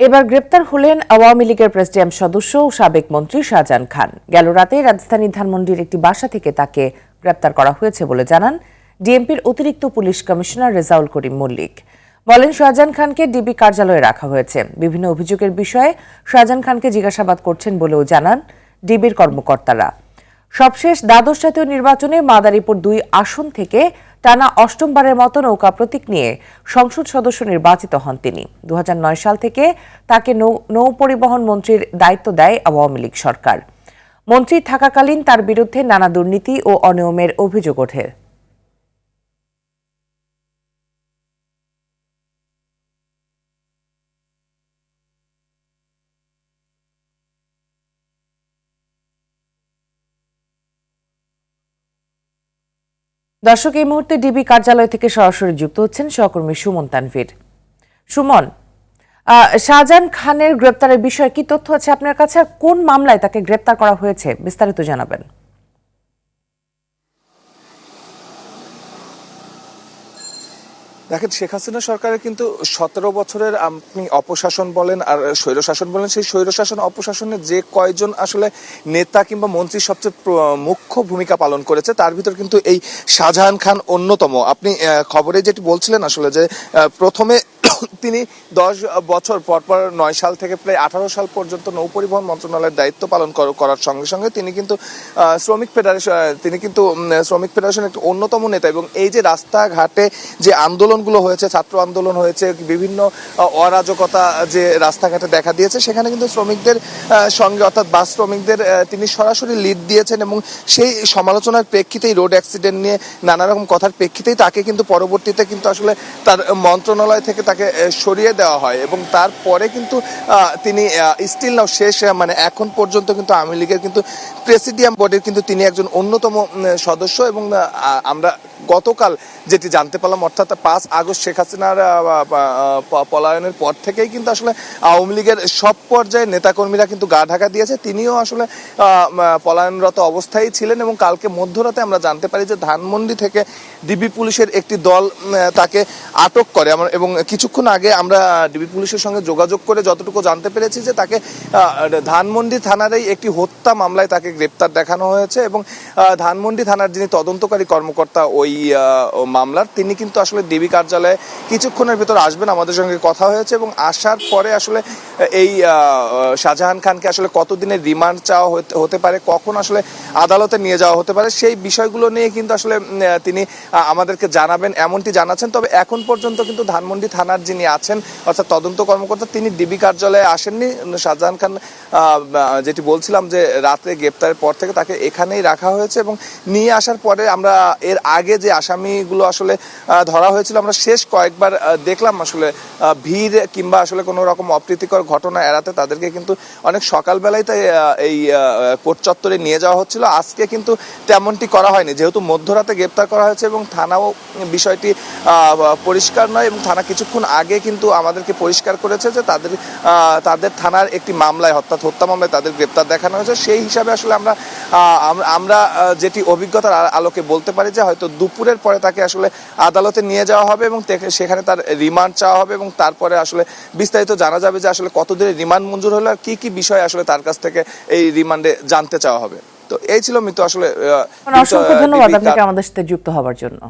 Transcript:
এবার গ্রেপ্তার হলেন আওয়ামী লীগের প্রেসিডিয়াম সদস্য ও সাবেক মন্ত্রী শাহজাহান খান। গেল রাতে রাজধানীর ধানমন্ডির একটি বাসা থেকে তাকে গ্রেপ্তার করা হয়েছে বলে জানান ডিএমপির অতিরিক্ত পুলিশ কমিশনার রেজাউল করিম মল্লিক। বলেন, শাহজাহান খানকে ডিবি কার্যালয়ে রাখা হয়েছে। বিভিন্ন অভিযোগের বিষয়ে শাহজাহান খানকে জিজ্ঞাসাবাদ করছেন বলেও জানান ডিবির কর্মকর্তারা। সবশেষ দ্বাদশ জাতীয় নির্বাচনে মাদারীপুর ২ আসন থেকে টানা অষ্টমবারের মতো নৌকা প্রতীক নিয়ে সংসদ সদস্য নির্বাচিত হন তিনি। ২০০৯ সাল থেকে তাকে নৌ পরিবহন মন্ত্রীর দায়িত্ব দেয় আওয়ামী লীগ সরকার। মন্ত্রী থাকাকালীন তার বিরুদ্ধে নানা দুর্নীতি ও অনিয়মের অভিযোগ ওঠে। দর্শক, এই মুহূর্তে ডিবি কার্যালয় থেকে সরাসরি যুক্ত হচ্ছেন সহকর্মী সুমন তানভীর। সুমন, শাহজাহান খানের গ্রেপ্তারের বিষয়ে কি তথ্য আছে আপনার কাছে, আর কোন মামলায় তাকে গ্রেপ্তার করা হয়েছে বিস্তারিত জানাবেন। দেখেন, শেখ হাসিনা সরকারের কিন্তু ১৭ বছরের আপনি অপশাসন বলেন আর স্বৈরশাসন বলেন, সেই স্বৈরশাসন অপশাসনের যে কয়জন আসলে নেতা কিংবা মন্ত্রী সবচেয়ে মুখ্য ভূমিকা পালন করেছে তার ভিতর কিন্তু এই শাহজাহান খান অন্যতম। আপনি খবরে যেটি বলছিলেন আসলে যে প্রথমে তিনি ১০ বছর পরপর ৯ সাল থেকে প্রায় ১৮ সাল পর্যন্ত নৌ পরিবহন মন্ত্রণালয়ের দায়িত্ব পালন করার সঙ্গে সঙ্গে তিনি কিন্তু শ্রমিক ফেডারেশনের একটি অন্যতম নেতা। এবং এই যে রাস্তাঘাটে যে আন্দোলনগুলো হয়েছে, ছাত্র আন্দোলন হয়েছে, বিভিন্ন অরাজকতা যে রাস্তাঘাটে দেখা দিয়েছে, সেখানে কিন্তু শ্রমিকদের সঙ্গে অর্থাৎ বাস শ্রমিকদের তিনি সরাসরি লিড দিয়েছেন। এবং সেই সমালোচনার প্রেক্ষিতেই, রোড অ্যাক্সিডেন্ট নিয়ে নানা রকম কথার প্রেক্ষিতেই তাকে কিন্তু পরবর্তীতে কিন্তু আসলে তার মন্ত্রণালয় থেকে তাকে সরিয়ে দেওয়া হয়। এবং তারপরে কিন্তু তিনি স্টিল নাও শেষ মানে এখন পর্যন্ত কিন্তু আওয়ামী লীগের কিন্তু প্রেসিডিয়াম বোর্ডের কিন্তু তিনি একজন অন্যতম সদস্য। এবং আমরা গতকাল যেটি জানতে পারলাম, অর্থাৎ ৫ আগস্ট শেখ হাসিনার পলায়নের পর থেকেই কিন্তু আসলে আওয়ামী লীগের সব পর্যায়ের নেতাকর্মীরা কিন্তু গা ঢাকা দিয়েছে। তিনিও আসলে পলায়নরত অবস্থায় ছিলেন। এবং কালকে মধ্যরাতে আমরা জানতে পারি যে ধানমন্ডি থেকে ডিবি পুলিশের একটি দল তাকে আটক করে। এবং কিছুক্ষণ আগে আমরা ডিবি পুলিশের সঙ্গে যোগাযোগ করে যতটুকু জানতে পেরেছি যে তাকে ধানমন্ডি থানারই একটি হত্যা মামলায় তাকে গ্রেপ্তার দেখানো হয়েছে। এবং ধানমন্ডি থানার যিনি তদন্তকারী কর্মকর্তা ওই মামলার, তিনি কিন্তু আসলে ডিবি কার্যালয়ে কিছুক্ষণের ভিতর আসবেন, আমাদের সঙ্গে কথা হয়েছে। এবং আসার পরে আসলে এই শাহজাহান খানকে আসলে কতদিনের রিমান্ড চাওয়া হতে পারে, কখন আসলে আদালতে নিয়ে যাওয়া হতে পারে, সেই বিষয়গুলো নিয়ে কিন্তু আসলে তিনি আমাদেরকে জানাবেন এমনটি জানাচ্ছেন। তবে এখন পর্যন্ত কিন্তু ধানমন্ডি থানার যিনি আছেন অর্থাৎ তদন্ত কর্মকর্তা, তিনি ডিবি কার্যালয়ে আসেননি। শাহজাহান খান যেটি বলছিলাম যে রাতে গ্রেপ্তারের পর থেকে তাকে এখানেই রাখা হয়েছে। এবং নিয়ে আসার পরে আমরা এর আগে যে আসামিগুলো আসলে ধরা হয়েছিল, আমরা শেষ কয়েকবার দেখলাম আসলে ভিড় কিংবা আসলে কোনো রকম অপ্রীতিকর ঘটনা এড়াতে তাদেরকে কিন্তু অনেক সকালবেলায় তাই এই কোর্ট চত্বরে নিয়ে যাওয়া হচ্ছিল। আজকে কিন্তু তেমনটি করা হয়নি, যেহেতু মধ্যরাতে গ্রেপ্তার করা হয়েছে এবং থানাও বিষয়টি পরিষ্কার নয়। এবং থানা কিছুক্ষণ আগে কিন্তু আমাদেরকে পরিষ্কার করেছে যে তাদের থানার একটি মামলায়, অর্থাৎ হত্যা মামলায় তাদের গ্রেপ্তার দেখানো হয়েছে। সেই হিসাবে আসলে আমরা যেটি অভিজ্ঞতার আলোকে বলতে পারি যে হয়তো দুপুরের পরে তাকে আসলে আদালতে নিয়ে যাওয়া হবে এবং সেখানে তার রিমান্ড চাওয়া হবে। এবং তারপরে আসলে বিস্তারিত জানা যাবে যে আসলে কতদিনের রিমান্ড মঞ্জুর হলো আর কি কি বিষয় আসলে তার কাছ থেকে এই রিমান্ডে জানতে চাওয়া হবে। তো এই ছিল মিতু আসলে। অসংখ্য ধন্যবাদ আপনাকে আমাদের সাথে যুক্ত হওয়ার জন্য।